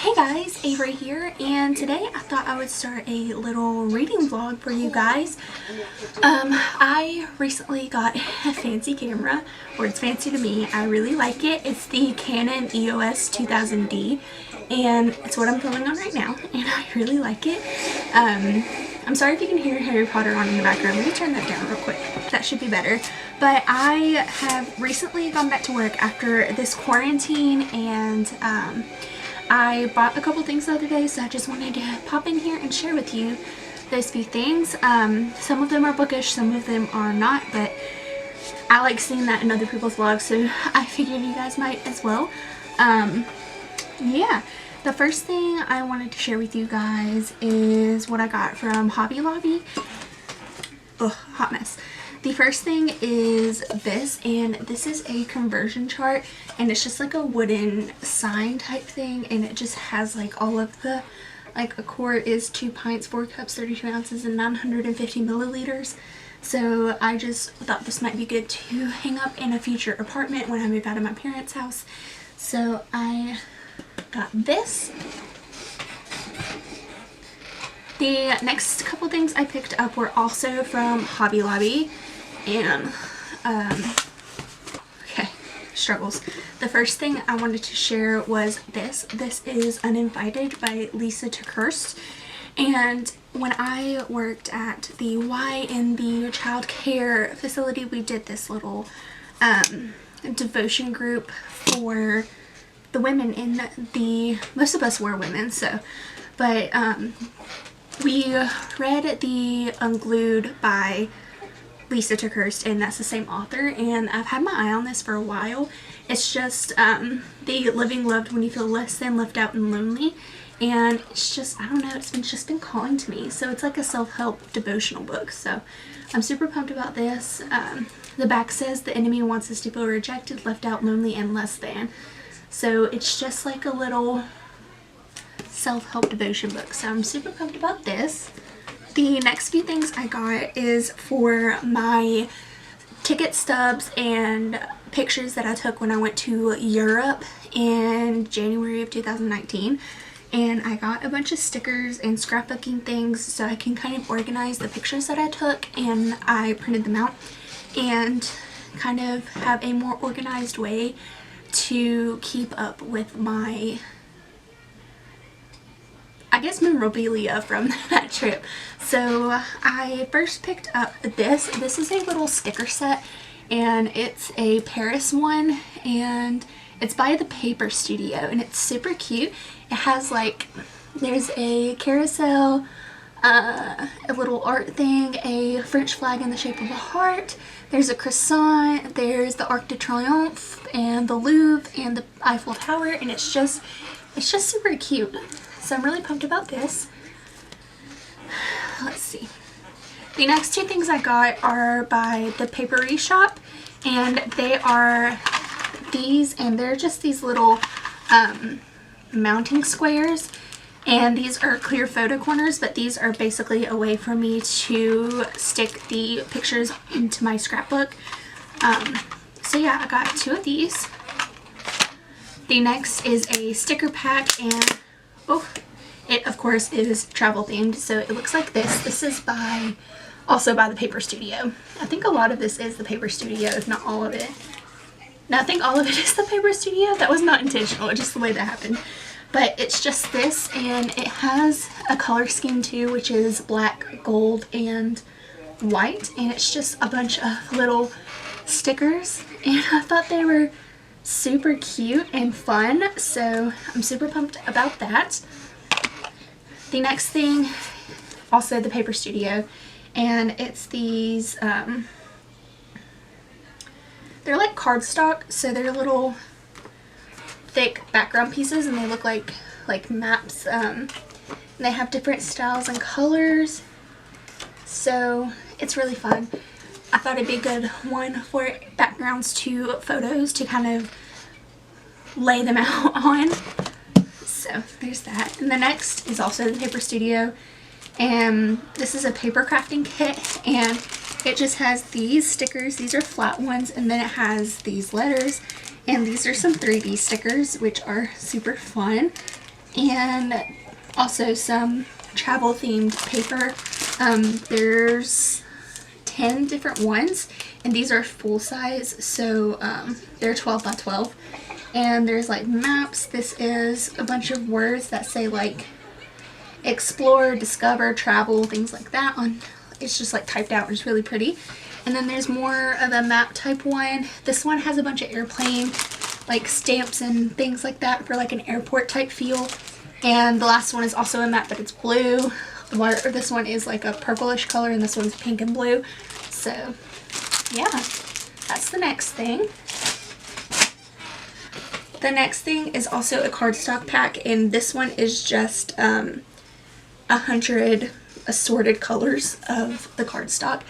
Hey guys, Avery here, and today I thought I would start a little reading vlog for you guys. I recently got a fancy camera, or it's fancy to me. I really like it. It's the Canon EOS 2000D, and it's what I'm filming on right now, and I really like it. I'm sorry if you can hear Harry Potter on in the background. Let me turn that down real quick. That should be better. But I have recently gone back to work after this quarantine, and I bought a couple things the other day, so I just wanted to pop in here and share with you those few things. Some of them are bookish, some of them are not, but I like seeing that in other people's vlogs, so I figured you guys might as well. Yeah, the first thing I wanted to share with you guys is what I got from Hobby Lobby. Ugh, hot mess. The first thing is this, and this is a conversion chart, and it's just like a wooden sign type thing, and it just has like all of the, like a quart is 2 pints, 4 cups, 32 ounces, and 950 milliliters. So I just thought this might be good to hang up in a future apartment when I move out of my parents' house. So I got this. The next couple things I picked up were also from Hobby Lobby. And okay, struggles. The first thing I wanted to share was this. This is Uninvited by Lisa TerKeurst. And when I worked at the YNB child care facility, we did this little devotion group for the women in the, most of us were women, so, but we read the Unglued by Lisa TerKeurst, and that's the same author, and I've had my eye on this for a while. It's just the living loved when you feel less than, left out, and lonely, and it's just, I don't know, it's just been calling to me. So it's like a self-help devotional book, so I'm super pumped about this. The back says the enemy wants us to feel rejected, left out, lonely, and less than. So it's just like a little self-help devotion book, so I'm super pumped about this. The next few things I got is for my ticket stubs and pictures that I took when I went to Europe in January of 2019. And I got a bunch of stickers and scrapbooking things so I can kind of organize the pictures that I took, and I printed them out and kind of have a more organized way to keep up with my, I guess, memorabilia from that trip. So I first picked up this. This is a little sticker set, and it's a Paris one, and it's by the Paper Studio, and it's super cute. It has like, there's a carousel, a little art thing, a French flag in the shape of a heart, there's a croissant, there's the Arc de Triomphe, and the Louvre, and the Eiffel Tower, and it's just super cute. So I'm really pumped about this. Let's see. The next two things I got are by the Papery Shop, and they are these, and they're just these little mounting squares, and these are clear photo corners, but these are basically a way for me to stick the pictures into my scrapbook. So yeah, I got 2 of these. The next is a sticker pack, and oh, it of course is travel themed, so it looks like this. This is also by the Paper Studio. I think a lot of this is the Paper Studio, if not all of it. No, I think all of it is the Paper Studio. That was not intentional, it's just the way that happened. But it's just this, and it has a color scheme too, which is black, gold, and white, and it's just a bunch of little stickers, and I thought they were super cute and fun, so I'm super pumped about that. The next thing, also the Paper Studio, and it's these, they're like cardstock, so they're little thick background pieces, and they look like maps. And they have different styles and colors, so it's really fun. I thought it'd be a good one for backgrounds to photos to kind of lay them out on. So there's that. And the next is also the Paper Studio, and this is a paper crafting kit, and it just has these stickers. These are flat ones, and then it has these letters, and these are some 3D stickers, which are super fun. and also some travel themed paper. There's 10 different ones, and these are full size, so they're 12 by 12. And there's like maps. This is a bunch of words that say like explore, discover, travel, things like that. It's just like typed out. It's really pretty. And then there's more of a map type one. This one has a bunch of airplane like stamps and things like that for like an airport type feel. And the last one is also a map, but it's blue. This one is like a purplish color, and this one's pink and blue. So yeah, that's the next thing. The next thing is also a cardstock pack, and this one is just 100 assorted colors of the cardstock.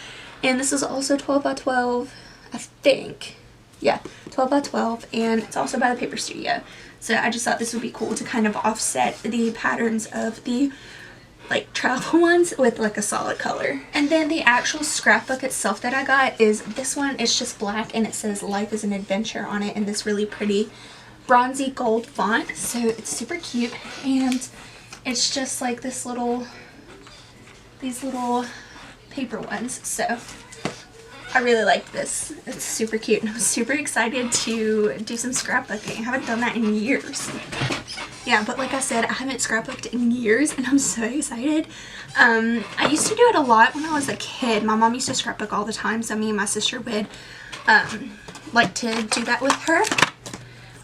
And this is also 12 by 12, I think. Yeah, 12 by 12, and it's also by the Paper Studio. So I just thought this would be cool to kind of offset the patterns of the like travel ones with like a solid color. And then the actual scrapbook itself that I got is this one. It's just black, and it says life is an adventure on it in this really pretty bronzy gold font. So it's super cute, and it's just like these little paper ones. So I really like this. It's super cute, and I'm super excited to do some scrapbooking. I haven't done that in years. Yeah, but like I said, I haven't scrapbooked in years, and I'm so excited. I used to do it a lot when I was a kid. My mom used to scrapbook all the time, so me and my sister would like to do that with her.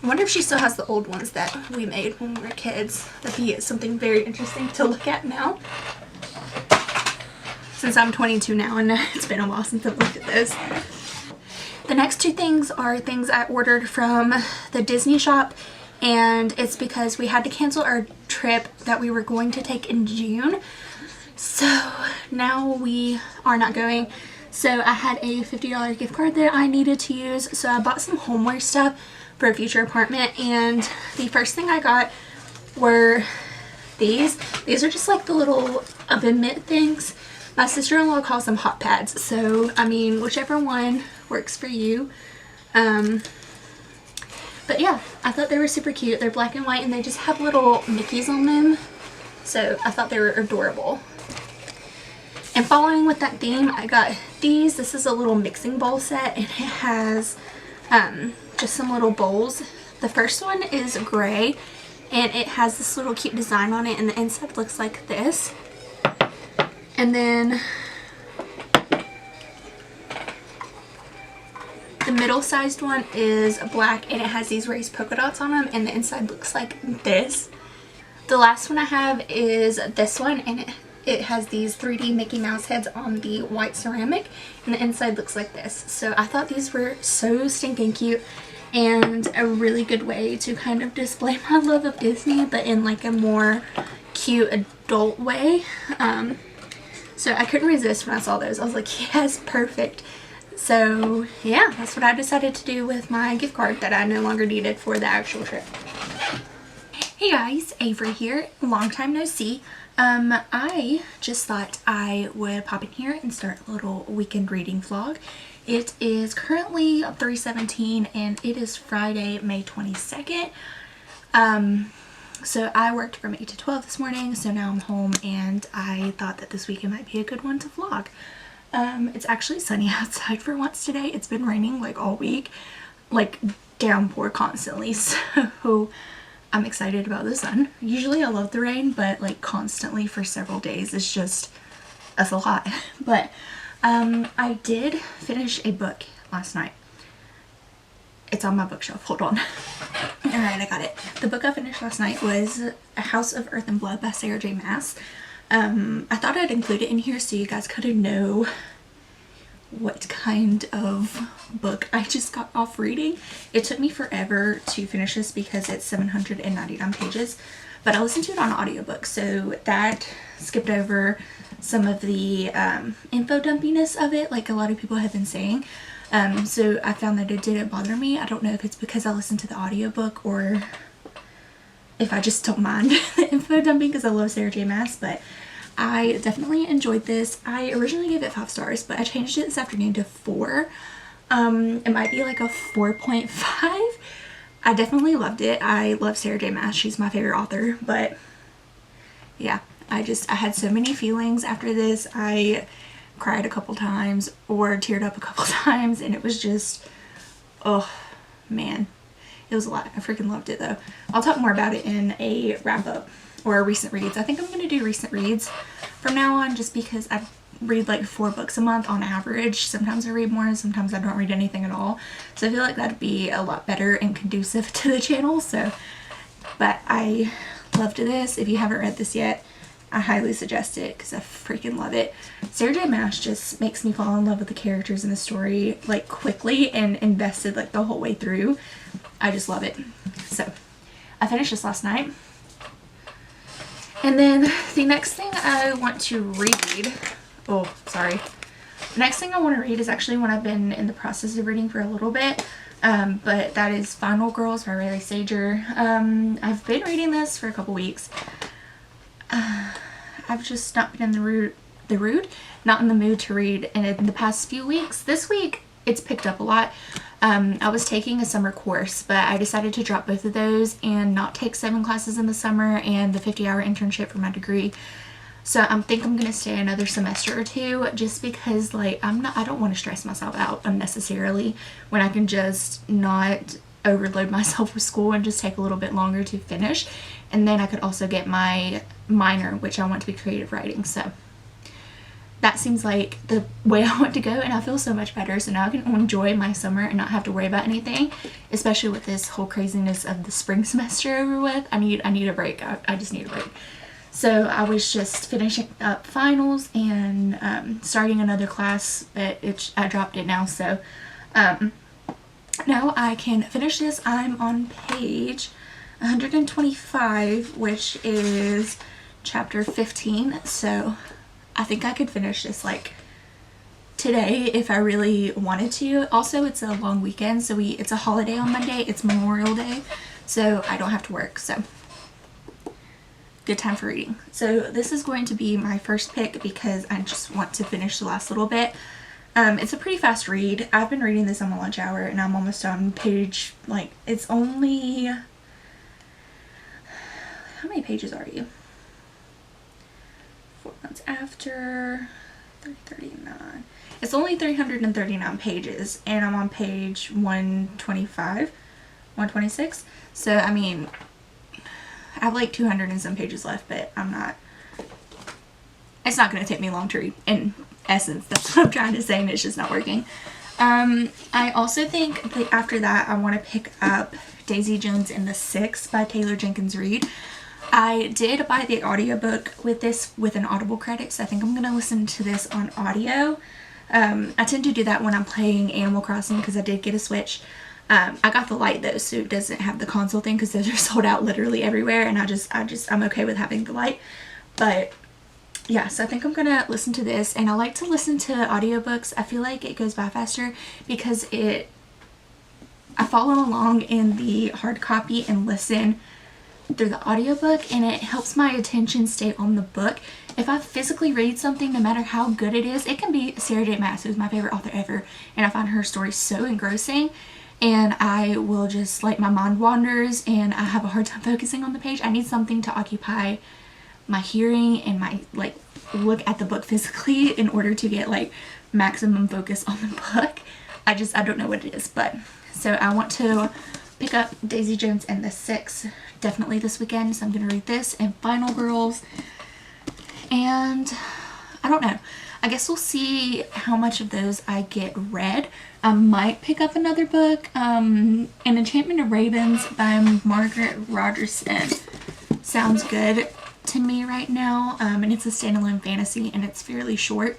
I wonder if she still has the old ones that we made when we were kids. That'd be something very interesting to look at now, since I'm 22 now, and it's been a while since I've looked at those. The next two things are things I ordered from the Disney shop, and it's because we had to cancel our trip that we were going to take in June. So now we are not going. So I had a $50 gift card that I needed to use, so I bought some homeware stuff for a future apartment. And the first thing I got were these. These are just like the little oven mitt things. My sister-in-law calls them hot pads, so I mean whichever one works for you. But yeah, I thought they were super cute. They're black and white, and they just have little Mickeys on them, so I thought they were adorable. And following with that theme, I got these. This is a little mixing bowl set, and it has just some little bowls. The first one is gray, and it has this little cute design on it, and the inside looks like this. And then the middle-sized one is black, and it has these raised polka dots on them, and the inside looks like this. The last one I have is this one, and it has these 3D Mickey Mouse heads on the white ceramic, and the inside looks like this. So I thought these were so stinking cute, and a really good way to kind of display my love of Disney, but in like a more cute adult way. So I couldn't resist when I saw those. I was like, yes, perfect. So yeah, that's what I decided to do with my gift card that I no longer needed for the actual trip. Hey guys, Avery here. Long time no see. I just thought I would pop in here and start a little weekend reading vlog. It is currently 3:17, and it is Friday, May 22nd. So I worked from 8 to 12 this morning, so now I'm home, and I thought that this weekend might be a good one to vlog. It's actually sunny outside for once today. It's been raining like all week, like downpour constantly, so I'm excited about the sun. Usually I love the rain, but like constantly for several days is just, that's a lot. But I did finish a book last night. It's on my bookshelf. Hold on. Alright, I got it. The book I finished last night was A House of Earth and Blood by Sarah J. Maas. I thought I'd include it in here so you guys kind of know what kind of book I just got off reading. It took me forever to finish this because it's 799 pages, but I listened to it on audiobook, so that skipped over some of the info dumpiness of it, like a lot of people have been saying. So I found that it didn't bother me. I don't know if it's because I listened to the audiobook or if I just don't mind the info dumping because I love Sarah J. Maas, but I definitely enjoyed this. I originally gave it 5 stars, but I changed it this afternoon to 4. It might be like a 4.5. I definitely loved it. I love Sarah J Maas. She's my favorite author. But yeah, I had so many feelings after this. I cried a couple times or teared up a couple times, and it was just, oh man, it was a lot. I freaking loved it though. I'll talk more about it in a wrap up or recent reads. I think I'm going to do recent reads from now on, just because I read like 4 books a month on average. Sometimes I read more, sometimes I don't read anything at all. So I feel like that'd be a lot better and conducive to the channel. So, but I loved this. If you haven't read this yet, I highly suggest it because I freaking love it. Sarah J Maas just makes me fall in love with the characters in the story like quickly and invested like the whole way through. I just love it. So I finished this last night. And then the next thing I want to read, oh sorry, the next thing I want to read is actually one I've been in the process of reading for a little bit, but that is Final Girls by Riley Sager. I've been reading this for a couple weeks. I've just not been in not in the mood to read in the past few weeks. This week it's picked up a lot. I was taking a summer course, but I decided to drop both of those and not take 7 classes in the summer and the 50-hour internship for my degree. So I think I'm gonna stay another semester or 2, just because like I don't want to stress myself out unnecessarily when I can just not overload myself with school and just take a little bit longer to finish. And then I could also get my minor, which I want to be creative writing. So that seems like the way I want to go, and I feel so much better. So now I can enjoy my summer and not have to worry about anything, especially with this whole craziness of the spring semester over with. I need a break. I just need a break. So I was just finishing up finals and starting another class, but I dropped it now. So now I can finish this. I'm on page 125, which is chapter 15. So I think I could finish this like today if I really wanted to. Also, it's a long weekend, so it's a holiday on Monday. It's Memorial Day, so I don't have to work. So good time for reading. So this is going to be my first pick because I just want to finish the last little bit. It's a pretty fast read. I've been reading this on my lunch hour and I'm almost on page, like, it's only, how many pages are you? 4 months after, 339. It's only 339 pages and I'm on page 125, 126. So, I mean, I have like 200 and some pages left, but it's not going to take me long to read. In essence, that's what I'm trying to say, and it's just not working. I also think that after that, I want to pick up Daisy Jones and the Six by Taylor Jenkins Reid. I did buy the audiobook with this with an Audible credit, so I think I'm going to listen to this on audio. I tend to do that when I'm playing Animal Crossing because I did get a Switch. I got the light though, so it doesn't have the console thing because those are sold out literally everywhere, and I'm okay with having the light. But yeah, so I think I'm gonna listen to this, and I like to listen to audiobooks. I feel like it goes by faster because I follow along in the hard copy and listen through the audiobook, and it helps my attention stay on the book. If I physically read something, no matter how good it is, it can be Sarah J Maas, who's my favorite author ever, and I find her story so engrossing, and I will just, like, my mind wanders and I have a hard time focusing on the page. I need something to occupy my hearing and my, like, look at the book physically in order to get, like, maximum focus on the book. I don't know what it is, but so I want to pick up Daisy Jones and the Six definitely this weekend, so I'm gonna read this and Final Girls, and I don't know, I guess we'll see how much of those I get read. I might pick up another book. An Enchantment of Ravens by Margaret Rogerson sounds good to me right now, and it's a standalone fantasy and it's fairly short,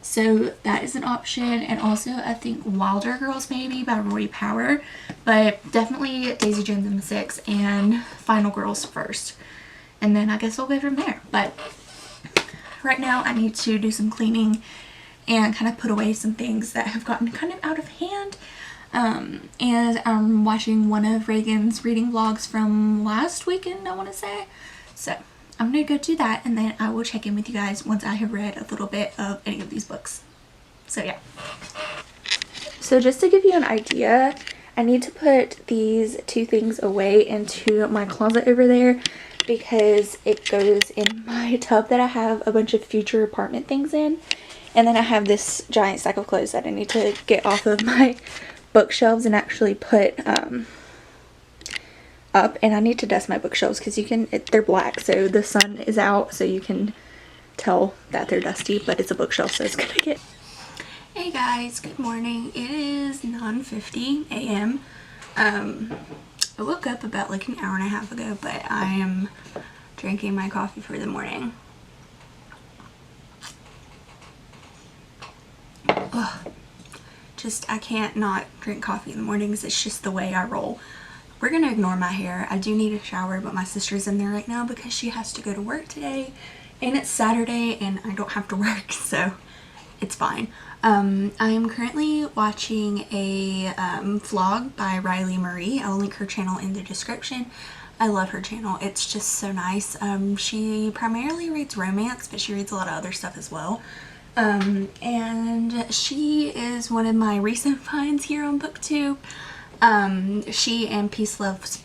so that is an option. And also I think Wilder Girls maybe by Roy Power, but definitely Daisy Jones and the Six and Final Girls first, and then I guess I'll go from there. But right now I need to do some cleaning and kind of put away some things that have gotten kind of out of hand, and I'm watching one of Reagan's reading vlogs from last weekend, I want to say. So I'm gonna go do that, and then I will check in with you guys once I have read a little bit of any of these books. So yeah. So just to give you an idea, I need to put these two things away into my closet over there because it goes in my tub that I have a bunch of future apartment things in. And then I have this giant stack of clothes that I need to get off of my bookshelves and actually put up. And I need to dust my bookshelves because they're black, so the sun is out, so you can tell that they're dusty, but it's a bookshelf, so it's gonna get... Hey guys, good morning. It is 9:50 a.m. I woke up about like an hour and a half ago, but I am drinking my coffee for the morning. Ugh. I can't not drink coffee in the mornings. It's just the way I roll. We're gonna ignore my hair. I do need a shower, but my sister's in there right now because she has to go to work today, and it's Saturday and I don't have to work, so it's fine. I am currently watching a vlog by Riley Marie. I'll link her channel in the description. I love her channel. It's just so nice. She primarily reads romance, but she reads a lot of other stuff as well. And she is one of my recent finds here on BookTube. She and Peace Love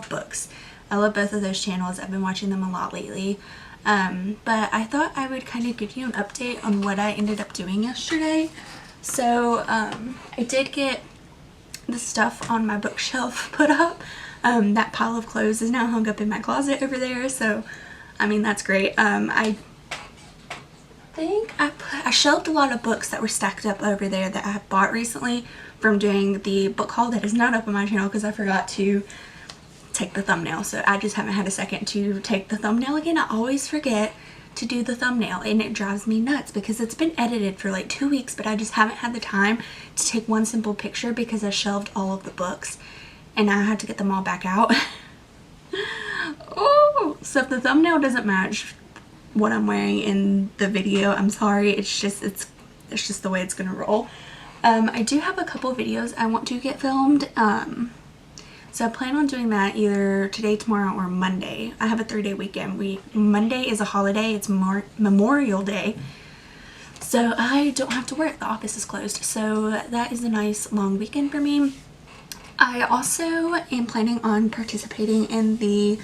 Books. I love both of those channels. I've been watching them a lot lately. But I thought I would kind of give you an update on what I ended up doing yesterday. So, I did get the stuff on my bookshelf put up. That pile of clothes is now hung up in my closet over there, so, I mean, that's great. I think I shelved a lot of books that were stacked up over there that I have bought recently from doing the book haul that is not up on my channel because I forgot to take the thumbnail, so I just haven't had a second to take the thumbnail again. I always forget to do the thumbnail and it drives me nuts because it's been edited for like 2 weeks, but I just haven't had the time to take one simple picture because I shelved all of the books and I had to get them all back out. Oh, so if the thumbnail doesn't match what I'm wearing in the video, I'm sorry. It's just the way it's gonna roll. I do have a couple videos I want to get filmed. So I plan on doing that either today, tomorrow, or Monday. I have a 3-day weekend. Monday is a holiday. It's Memorial Day. So I don't have to work. The office is closed. So that is a nice long weekend for me. I also am planning on participating in the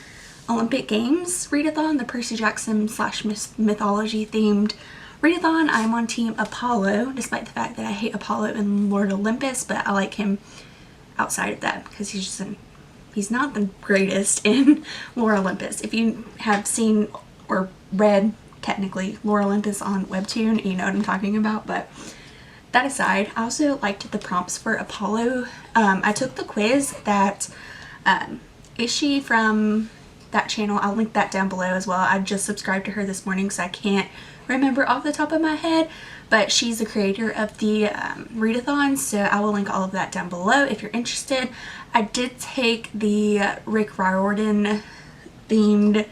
Olympic Games Readathon, the Percy Jackson / mythology themed Readathon. I'm on Team Apollo, despite the fact that I hate Apollo in Lord Olympus, but I like him outside of that because he's not the greatest in Lore Olympus. If you have seen or read technically Lore Olympus on Webtoon, you know what I'm talking about. But that aside, I also liked the prompts for Apollo. I took the quiz that Ishi from that channel, I'll link that down below as well. I just subscribed to her this morning, so I can't remember off the top of my head, but she's the creator of the Readathon, so I will link all of that down below if you're interested. I did take the Rick Riordan themed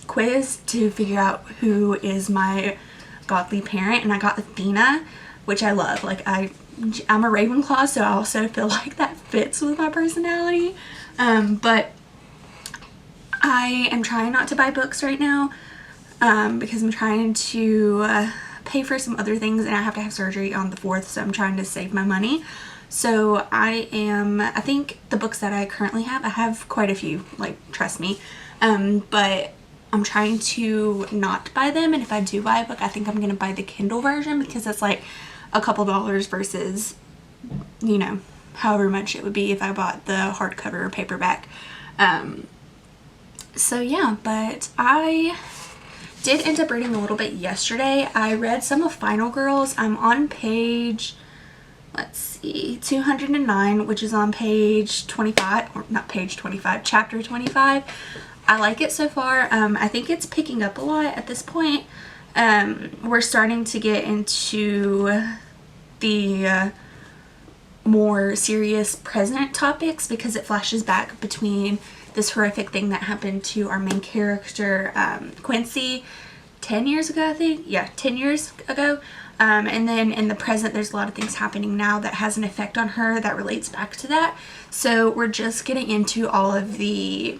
quiz to figure out who is my godly parent, and I got Athena, which I love. Like, I'm a Ravenclaw, so I also feel like that fits with my personality. But I am trying not to buy books right now because I'm trying to pay for some other things, and I have to have surgery on the 4th, so I'm trying to save my money. So I think the books that I currently have, I have quite a few, like, trust me, but I'm trying to not buy them, and if I do buy a book, I think I'm going to buy the Kindle version because it's like a couple dollars versus, you know, however much it would be if I bought the hardcover or paperback. So yeah, but I did end up reading a little bit yesterday. I read some of Final Girls. I'm on page, let's see, 209, which is on page 25, or not page 25, chapter 25. I like it so far. I think it's picking up a lot at this point. We're starting to get into the more serious present topics because it flashes back between this horrific thing that happened to our main character, Quincy, 10 years ago, I think. Yeah, 10 years ago. And then in the present, there's a lot of things happening now that has an effect on her that relates back to that. So we're just getting into all of the,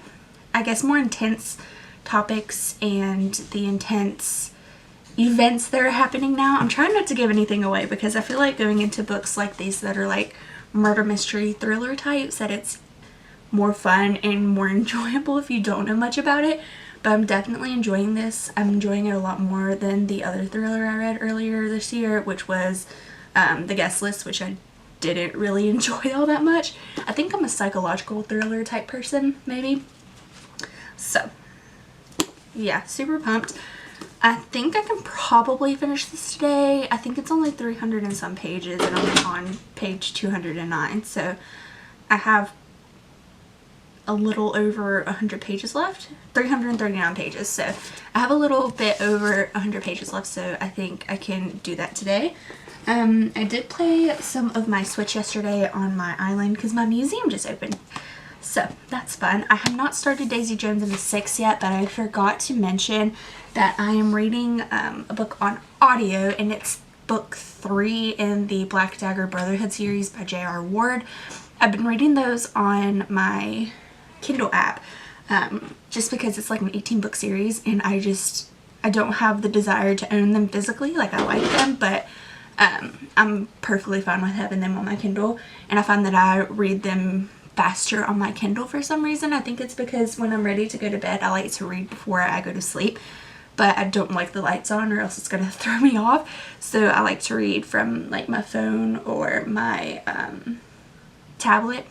I guess, more intense topics and the intense events that are happening now. I'm trying not to give anything away because I feel like going into books like these that are like murder mystery thriller types, that it's more fun and more enjoyable if you don't know much about it. But I'm definitely enjoying this. I'm enjoying it a lot more than the other thriller I read earlier this year, which was The Guest List, which I didn't really enjoy all that much. I think I'm a psychological thriller type person, maybe. So yeah, super pumped. I think I can probably finish this today. I think it's only 300 and some pages, and I'm on page 209, so I have a little over 100 pages left. 339 pages, so I have a little bit over 100 pages left, so I think I can do that today. I did play some of my Switch yesterday on my island because my museum just opened, so that's fun. I have not started Daisy Jones and the Six yet, but I forgot to mention that I am reading a book on audio, and it's book 3 in the Black Dagger Brotherhood series by J.R. Ward. I've been reading those on my Kindle app just because it's like an 18-book series, and I don't have the desire to own them physically. Like, I like them, but I'm perfectly fine with having them on my Kindle, and I find that I read them faster on my Kindle for some reason. I think it's because when I'm ready to go to bed, I like to read before I go to sleep, but I don't like the lights on or else it's gonna throw me off. So I like to read from like my phone or my tablet.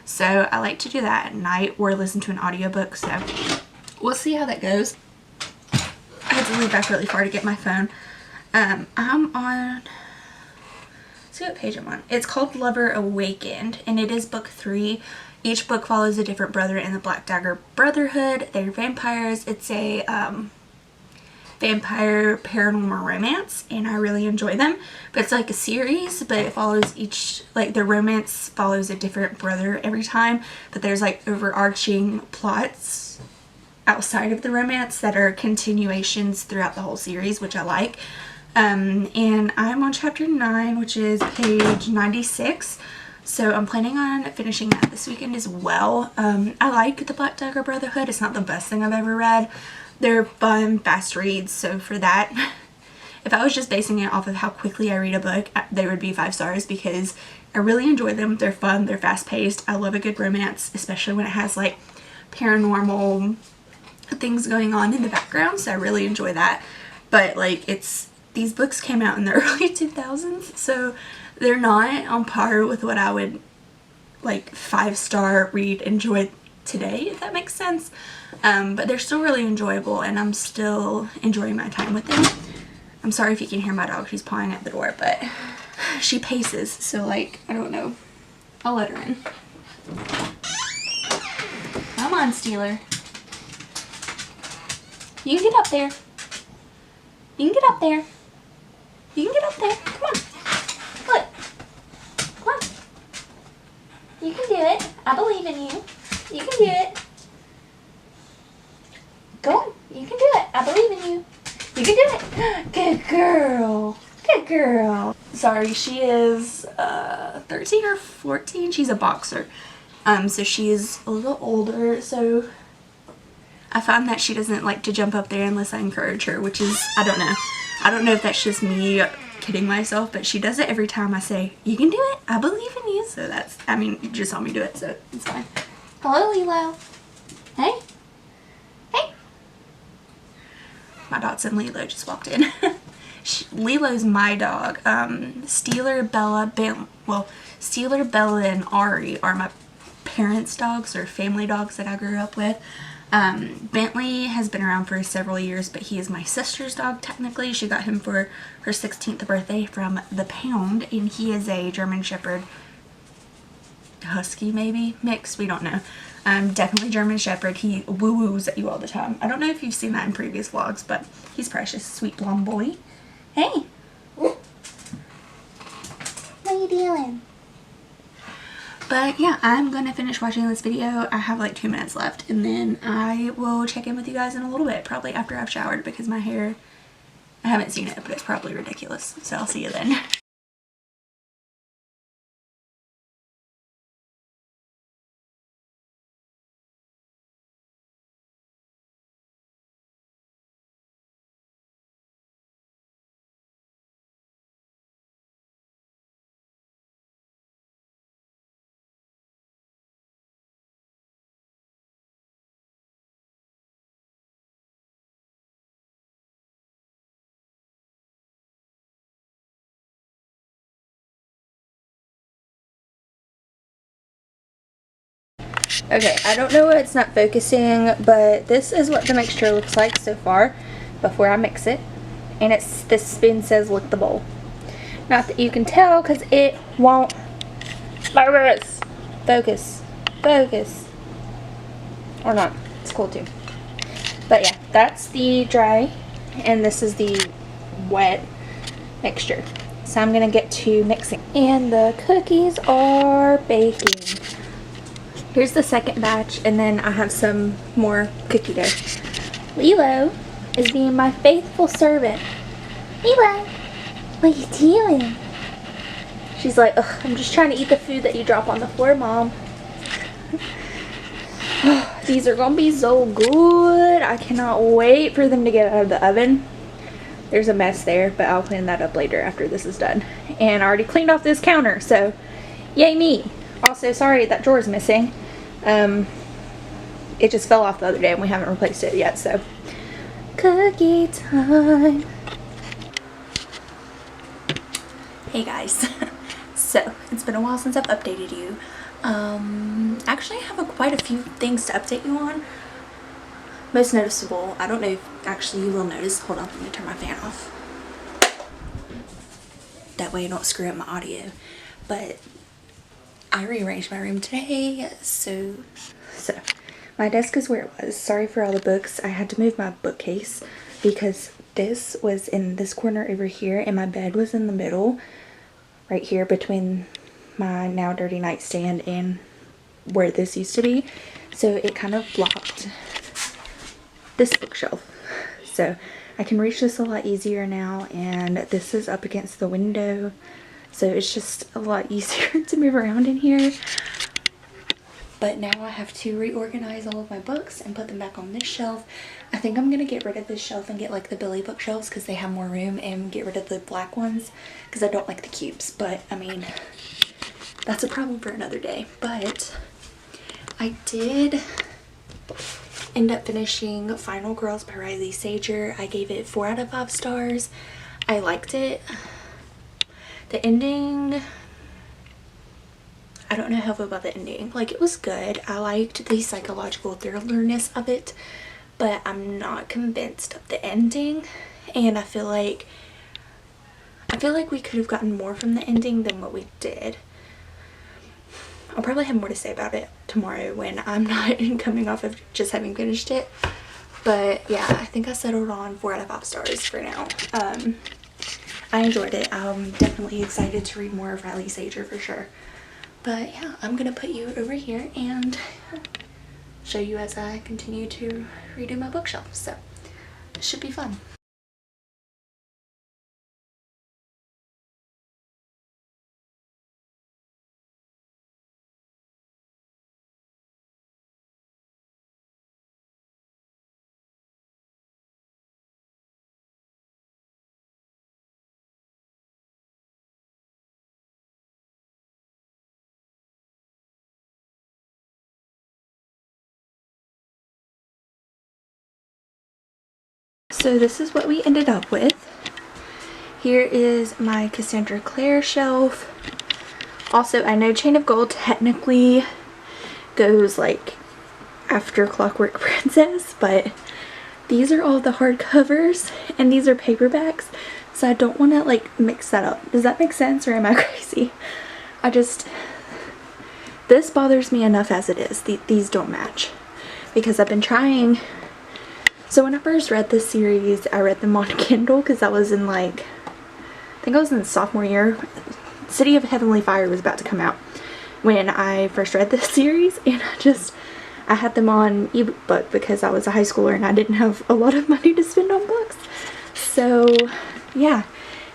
So I like to do that at night or listen to an audiobook. So we'll see how that goes. I had to leave back really far to get my phone. I'm on, let's see what page I'm on. It's called Lover Awakened, and it is book 3. Each book follows a different brother in the Black Dagger Brotherhood. They're vampires. It's a vampire paranormal romance, and I really enjoy them. But it's like a series, but it follows each, like the romance follows a different brother every time, but there's like overarching plots outside of the romance that are continuations throughout the whole series, which I like. And I'm on chapter 9, which is page 96. So I'm planning on finishing that this weekend as well. I like the Black Dagger Brotherhood. It's not the best thing I've ever read. They're fun, fast reads, so for that, if I was just basing it off of how quickly I read a book, they would be 5 stars because I really enjoy them. They're fun, they're fast-paced. I love a good romance, especially when it has like paranormal things going on in the background, so I really enjoy that. But like, these books came out in the early 2000s, so they're not on par with what I would like 5-star read enjoy today, if that makes sense. But they're still really enjoyable, and I'm still enjoying my time with them. I'm sorry if you can hear my dog. She's pawing at the door, but she paces, so like, I don't know. I'll let her in. Come on, Steeler. You can get up there. You can get up there. You can get up there. Come on. Look. Come on. You can do it. I believe in you. You can do it. Go on. You can do it. I believe in you. You can do it. Good girl. Good girl. Sorry, she is 13 or 14. She's a boxer. So she is a little older, so I find that she doesn't like to jump up there unless I encourage her, which is, I don't know. I don't know if that's just me kidding myself, but she does it every time I say, you can do it, I believe in you. So that's, I mean, you just saw me do it, so it's fine. Hello, Lilo. Hey. Hey. My dachshund Lilo just walked in. Lilo's my dog. Steeler, Bella, Steeler, Bella, and Ari are my parents' dogs or family dogs that I grew up with. Bentley has been around for several years, but he is my sister's dog technically. She got him for her 16th birthday from the Pound, and he is a German Shepherd Husky maybe mix, we don't know. Definitely German Shepherd. He woo-woos at you all the time. I don't know if you've seen that in previous vlogs, but he's precious, sweet blonde boy. Hey, what are you doing? But yeah, I'm gonna finish watching this video. I have like 2 minutes left, and then I will check in with you guys in a little bit, probably after I've showered, because my hair, I haven't seen it, but it's probably ridiculous. So I'll see you then. Okay, I don't know why it's not focusing, but this is what the mixture looks like so far before I mix it. And this spoon says lick the bowl. Not that you can tell because it won't focus. Focus. Focus. Or not. It's cool too. But yeah, that's the dry and this is the wet mixture. So I'm going to get to mixing. And the cookies are baking. Here's the second batch, and then I have some more cookie dough. Lilo is being my faithful servant. Lilo, what are you doing? She's like, ugh, I'm just trying to eat the food that you drop on the floor, Mom. These are gonna be so good. I cannot wait for them to get out of the oven. There's a mess there, but I'll clean that up later after this is done. And I already cleaned off this counter, so yay me. Also, sorry that drawer's missing. It just fell off the other day and we haven't replaced it yet, so. Cookie time. Hey guys. So, it's been a while since I've updated you. Actually I have quite a few things to update you on. Most noticeable, I don't know if actually you will notice. Hold on, let me turn my fan off. That way I don't screw up my audio. But I rearranged my room today, so my desk is where it was. Sorry for all the books. I had to move my bookcase because this was in this corner over here and my bed was in the middle, right here between my now dirty nightstand and where this used to be. So it kind of blocked this bookshelf. So I can reach this a lot easier now, and this is up against the window. So it's just a lot easier to move around in here. But now I have to reorganize all of my books and put them back on this shelf. I think I'm going to get rid of this shelf and get like the Billy bookshelves because they have more room, and get rid of the black ones because I don't like the cubes. But I mean, that's a problem for another day. But I did end up finishing Final Girls by Riley Sager. I gave it 4 out of 5 stars. I liked it. The ending, I don't know how I feel about the ending. Like, it was good. I liked the psychological thrillerness of it, but I'm not convinced of the ending. And I feel like we could have gotten more from the ending than what we did. I'll probably have more to say about it tomorrow when I'm not coming off of just having finished it. But yeah, I think I settled on 4 out of 5 stars for now. I enjoyed it. I'm definitely excited to read more of Riley Sager for sure. But yeah, I'm gonna put you over here and show you as I continue to redo my bookshelf. So it should be fun. So this is what we ended up with. Here is my Cassandra Clare shelf. Also, I know Chain of Gold technically goes like after Clockwork Princess, but these are all the hardcovers and these are paperbacks, so I don't want to like mix that up. Does that make sense, or am I crazy? This bothers me enough as it is. These don't match because I've been trying. So when I first read this series, I read them on Kindle because I was in like, I think I was in sophomore year. City of Heavenly Fire was about to come out when I first read this series, and I had them on ebook because I was a high schooler and I didn't have a lot of money to spend on books. So yeah,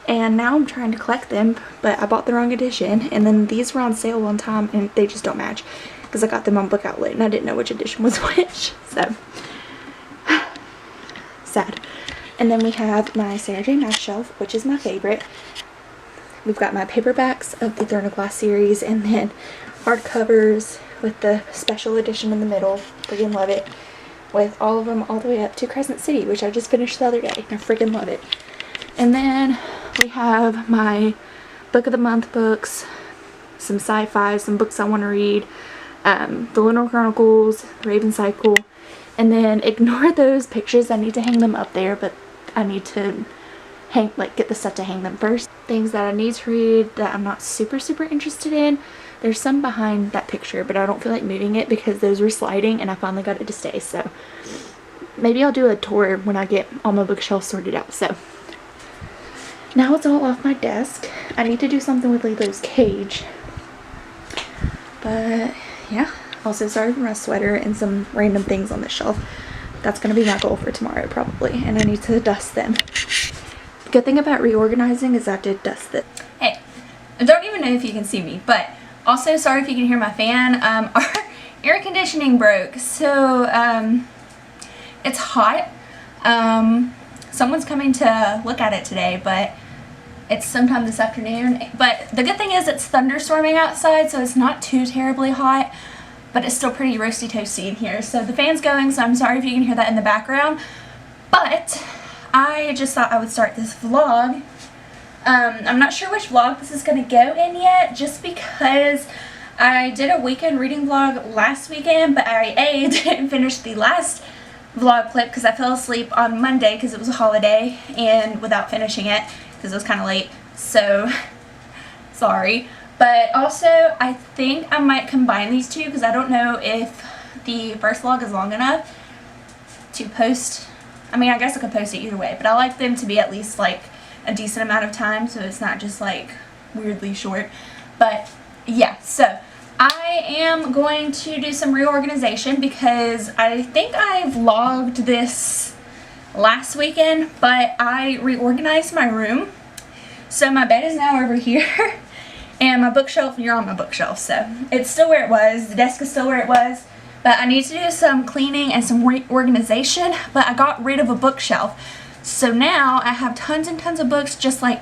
and now I'm trying to collect them, but I bought the wrong edition, and then these were on sale one time and they just don't match because I got them on Book Outlet and I didn't know which edition was which. So sad. And then we have my Sarah J. Maas shelf, which is my favorite. We've got my paperbacks of the Throne of Glass series, and then hardcovers with the special edition in the middle. Freaking love it. With all of them all the way up to Crescent City, which I just finished the other day. I freaking love it. And then we have my Book of the Month books, some sci-fi, some books I want to read, the Lunar Chronicles, Raven Cycle, and then ignore those pictures. I need to hang them up there, but I need to get the stuff to hang them first. Things that I need to read that I'm not super interested in. There's some behind that picture, but I don't feel like moving it because those were sliding and I finally got it to stay. So maybe I'll do a tour when I get all my bookshelves sorted out. So now it's all off my desk. I need to do something with Lilo's cage. But yeah, also sorry for my sweater and some random things on the shelf. That's going to be my goal for tomorrow probably, and I need to dust them. The good thing about reorganizing is I did dust it. Hey, I don't even know if you can see me, but also sorry if you can hear my fan. Our air conditioning broke, so it's hot. Someone's coming to look at it today, but it's sometime this afternoon. But the good thing is it's thunderstorming outside, so it's not too terribly hot, but it's still pretty roasty toasty in here. So the fan's going, so I'm sorry if you can hear that in the background. But I just thought I would start this vlog. I'm not sure which vlog this is going to go in yet, just because I did a weekend reading vlog last weekend, but I didn't finish the last vlog clip because I fell asleep on Monday because it was a holiday, and without finishing it because it was kind of late, so sorry. But also I think I might combine these two because I don't know if the first vlog is long enough to post. I mean, I guess I could post it either way, but I like them to be at least like a decent amount of time so it's not just like weirdly short. But yeah, so I am going to do some reorganization because I think I vlogged this last weekend, but I reorganized my room. So my bed is now over here and my bookshelf, you're on my bookshelf, so it's still where it was. The desk is still where it was, but I need to do some cleaning and some reorganization. But I got rid of a bookshelf, so now I have tons and tons of books just like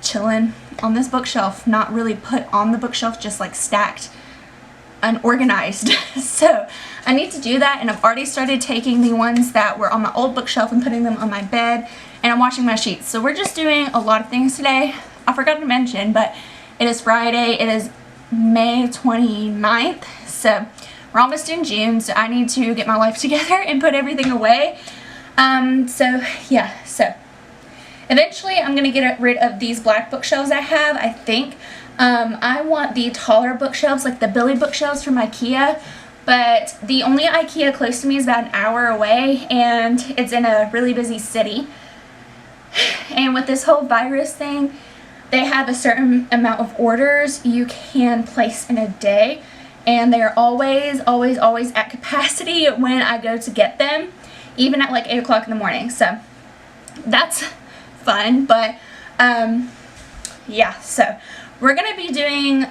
chilling on this bookshelf, not really put on the bookshelf, just like stacked unorganized. So I need to do that, and I've already started taking the ones that were on my old bookshelf and putting them on my bed, and I'm washing my sheets. So we're just doing a lot of things today. I forgot to mention, but it is Friday. It is May 29th, so we're almost in June, so I need to get my life together and put everything away. So yeah, so eventually I'm gonna get rid of these black bookshelves I have, I think. I want the taller bookshelves, like the Billy bookshelves from IKEA, but the only IKEA close to me is about an hour away, and it's in a really busy city. And with this whole virus thing, they have a certain amount of orders you can place in a day, and they're always at capacity when I go to get them, even at like 8 o'clock in the morning. So that's fun. But yeah, so we're gonna be doing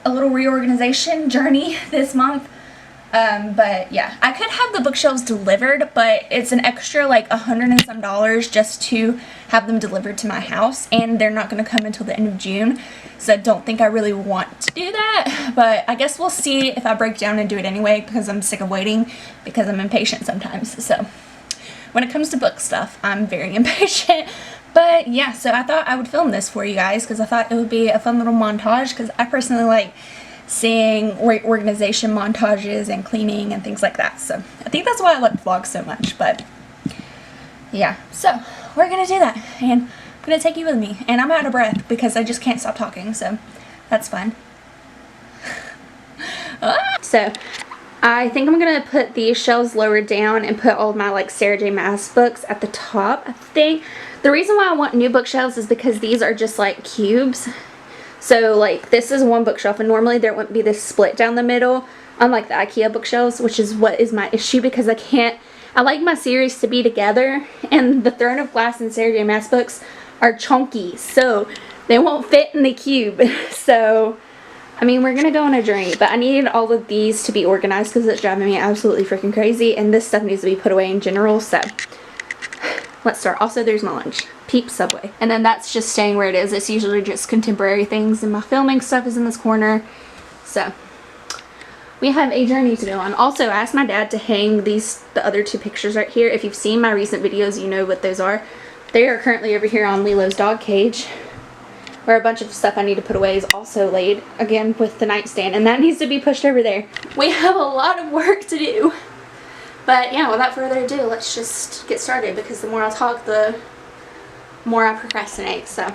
a little reorganization journey this month. But yeah, I could have the bookshelves delivered, but it's an extra like $100 and some just to have them delivered to my house, and they're not going to come until the end of June, so I don't think I really want to do that. But I guess we'll see if I break down and do it anyway, because I'm sick of waiting, because I'm impatient sometimes. So when it comes to book stuff, I'm very impatient. But yeah, so I thought I would film this for you guys because I thought it would be a fun little montage, because I personally like seeing organization montages and cleaning and things like that. So I think that's why I like vlogs so much. But yeah, so we're gonna do that, and I'm gonna take you with me, and I'm out of breath because I just can't stop talking, so that's fun. So I think I'm gonna put these shelves lower down and put all of my like Sarah J Maas books at the top. I think the reason why I want new bookshelves is because these are just like cubes. So like this is one bookshelf, and normally there wouldn't be this split down the middle, unlike the IKEA bookshelves, which is what is my issue, because I like my series to be together, and the Throne of Glass and Sarah J Maas books are chunky, so they won't fit in the cube. So I mean, we're gonna go on a journey, but I need all of these to be organized because it's driving me absolutely freaking crazy, and this stuff needs to be put away in general. So let's start. Also, there's my lunch. Peep Subway. And then that's just staying where it is. It's usually just contemporary things, and my filming stuff is in this corner. So we have a journey to go on. Also, I asked my dad to hang the other two pictures right here. If you've seen my recent videos, you know what those are. They are currently over here on Lilo's dog cage. where a bunch of stuff I need to put away is also laid, again with the nightstand, and that needs to be pushed over there. We have a lot of work to do. But yeah, without further ado, let's just get started, because the more I talk, the more I procrastinate, so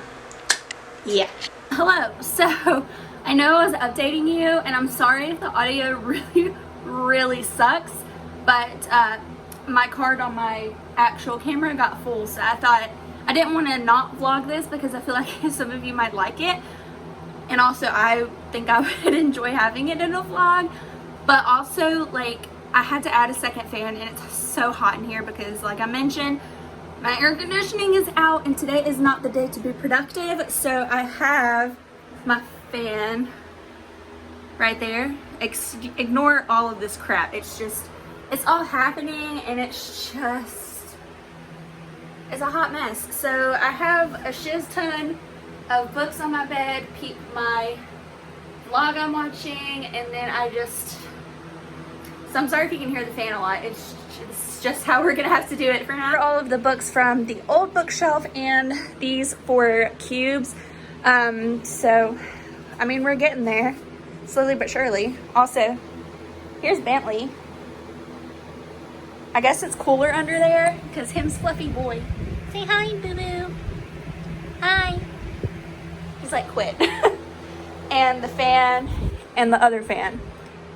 yeah. Hello, so I know I was updating you, and I'm sorry if the audio really sucks, but my card on my actual camera got full, so I thought I didn't want to not vlog this because I feel like some of you might like it, and also I think I would enjoy having it in a vlog. But also, like, I had to add a second fan, and it's so hot in here because, like I mentioned, my air conditioning is out and today is not the day to be productive. So I have my fan right there. Ignore all of this crap. It's all happening, and it's a hot mess. So I have a shiz ton of books on my bed, peep my vlog I'm watching, and then so I'm sorry if you can hear the fan a lot. It's just how we're gonna have to do it for now. All of the books from the old bookshelf and these 4 cubes. So, I mean, we're getting there, slowly but surely. Also, here's Bentley. I guess it's cooler under there because him's fluffy boy. Say hi, boo-boo. Hi. He's like, quit. And the fan and the other fan.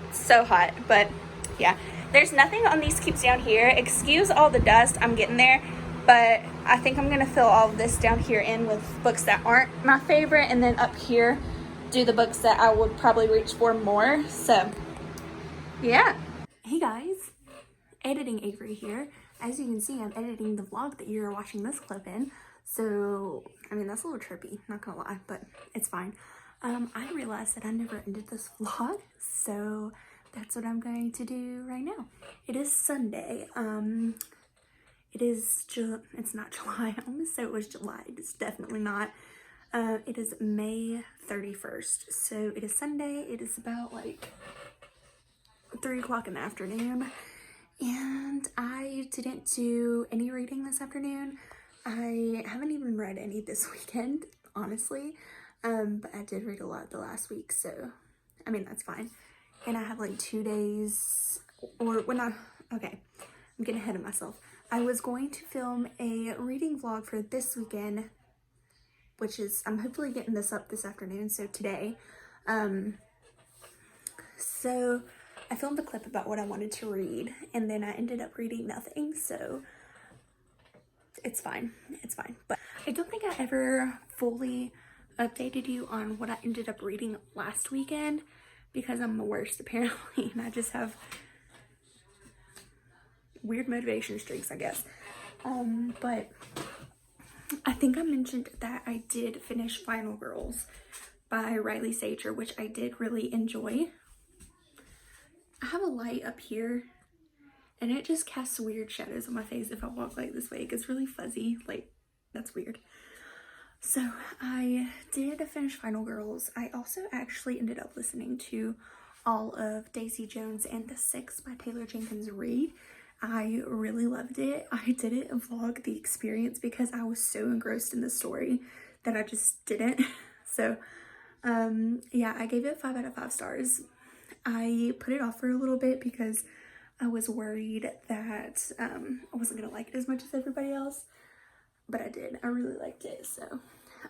It's so hot, but yeah. There's nothing on these cubes down here. Excuse all the dust, I'm getting there. But I think I'm gonna fill all of this down here in with books that aren't my favorite, and then up here do the books that I would probably reach for more. So yeah. Hey guys, editing Avery here. As you can see, I'm editing the vlog that you're watching this clip in. So, I mean, that's a little trippy, not gonna lie, but it's fine. I realized that I never ended this vlog, so that's what I'm going to do right now. It is Sunday. It's not July. I almost said it was July. It's definitely not. It is May 31st. So it is Sunday. It is about like 3 o'clock in the afternoon. And I didn't do any reading this afternoon. I haven't even read any this weekend, honestly. But I did read a lot the last week, so I mean, that's fine. And I have like 2 days, or okay, I'm getting ahead of myself. I was going to film a reading vlog for this weekend, which is, I'm hopefully getting this up this afternoon, so today. So I filmed a clip about what I wanted to read, and then I ended up reading nothing, so it's fine, But I don't think I ever fully updated you on what I ended up reading last weekend, because I'm the worst apparently, and I just have weird motivation streaks, I guess. But I think I mentioned that I did finish Final Girls by Riley Sager, which I did really enjoy. I have a light up here, and it just casts weird shadows on my face if I walk like this way. It gets really fuzzy, like, that's weird. So I did finish Final Girls. I also actually ended up listening to all of Daisy Jones and the Six by Taylor Jenkins Reid. I really loved it. I didn't vlog the experience because I was so engrossed in the story that I just didn't. So yeah, I gave it 5 out of 5 stars. I put it off for a little bit because I was worried that I wasn't gonna like it as much as everybody else. But I did. I really liked it. So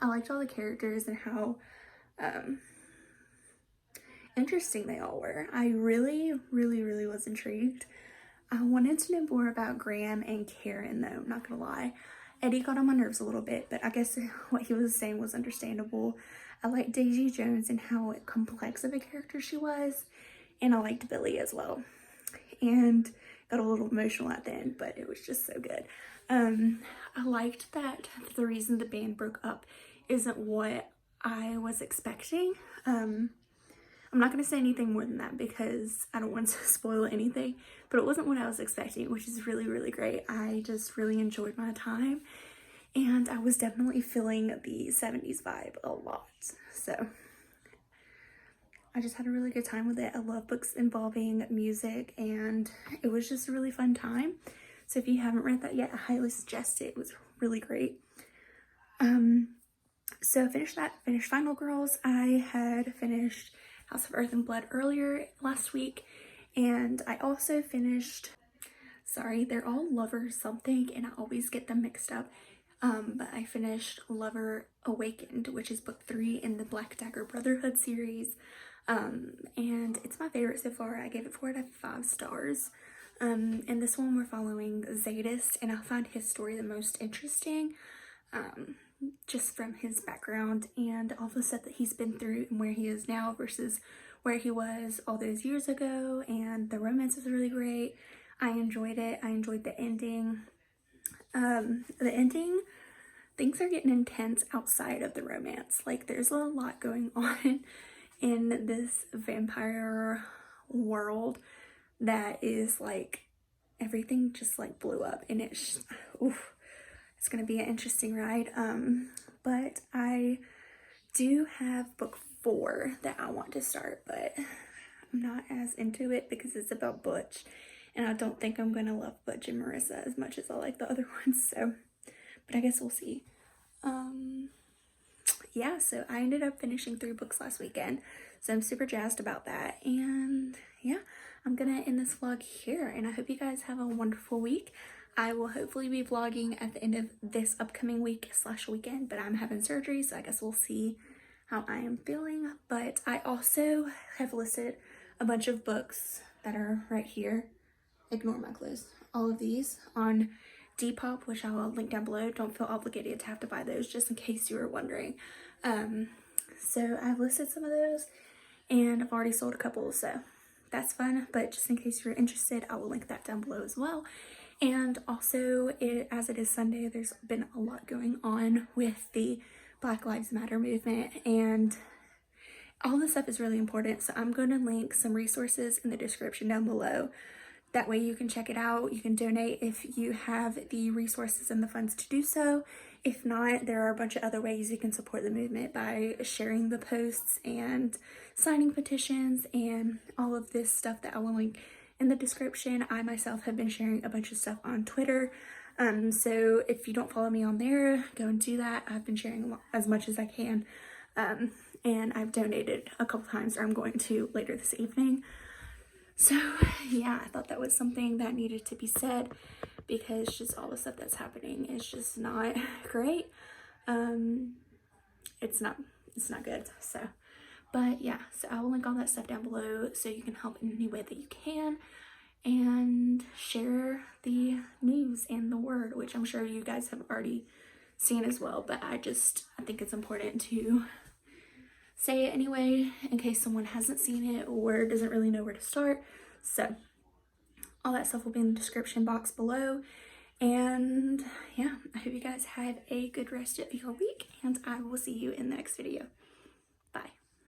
I liked all the characters and how interesting they all were. I really was intrigued. I wanted to know more about Graham and Karen, though, I'm not gonna lie. Eddie got on my nerves a little bit, but I guess what he was saying was understandable. I liked Daisy Jones and how complex of a character she was, and I liked Billy as well. And got a little emotional at the end, but it was just so good. I liked that the reason the band broke up isn't what I was expecting. I'm not going to say anything more than that because I don't want to spoil anything, but it wasn't what I was expecting, which is really great. I just really enjoyed my time, and I was definitely feeling the 70s vibe a lot. So I just had a really good time with it. I love books involving music, and it was just a really fun time. So if you haven't read that yet, I highly suggest it. It was really great. So I finished that, finished Final Girls. I had finished House of Earth and Blood earlier last week, and I also finished, sorry, they're all Lover something, and I always get them mixed up. But I finished Lover Awakened, which is book 3 in the Black Dagger Brotherhood series. And it's my favorite so far. I gave it 4 out of 5 stars. In this one, we're following Zadist, and I find his story the most interesting, just from his background and all the stuff that he's been through and where he is now versus where he was all those years ago. And the romance is really great. I enjoyed it. I enjoyed the ending. The ending, things are getting intense outside of the romance. Like, there's a lot going on in this vampire world that is like, everything just like blew up, and it's gonna be an interesting ride. But I do have book 4 that I want to start, but I'm not as into it because it's about Butch, and I don't think I'm gonna love Butch and Marissa as much as I like the other ones, so, but I guess we'll see. Yeah, so I ended up finishing 3 books last weekend, so I'm super jazzed about that. And yeah, I'm gonna end this vlog here, and I hope you guys have a wonderful week. I will hopefully be vlogging at the end of this upcoming week / weekend, but I'm having surgery, so I guess we'll see how I am feeling. But I also have listed a bunch of books that are right here. Ignore my clothes. All of these on Depop, which I will link down below. Don't feel obligated to have to buy those, just in case you were wondering. So I've listed some of those, and I've already sold a couple, so that's fun. But just in case you're interested, I will link that down below as well. And also, as it is Sunday, there's been a lot going on with the Black Lives Matter movement, and all this stuff is really important. So I'm going to link some resources in the description down below. That way you can check it out. You can donate if you have the resources and the funds to do so. If not, there are a bunch of other ways you can support the movement by sharing the posts and signing petitions and all of this stuff that I will link in the description. I myself have been sharing a bunch of stuff on Twitter. So if you don't follow me on there, go and do that. I've been sharing as much as I can. And I've donated a couple times, or I'm going to later this evening. So yeah, I thought that was something that needed to be said, because just all the stuff that's happening is just not great. It's not good. So, but yeah, so I will link all that stuff down below so you can help in any way that you can, and share the news and the word, which I'm sure you guys have already seen as well, but I think it's important to say it anyway in case someone hasn't seen it or doesn't really know where to start. So all that stuff will be in the description box below. And yeah, I hope you guys have a good rest of your week, and I will see you in the next video.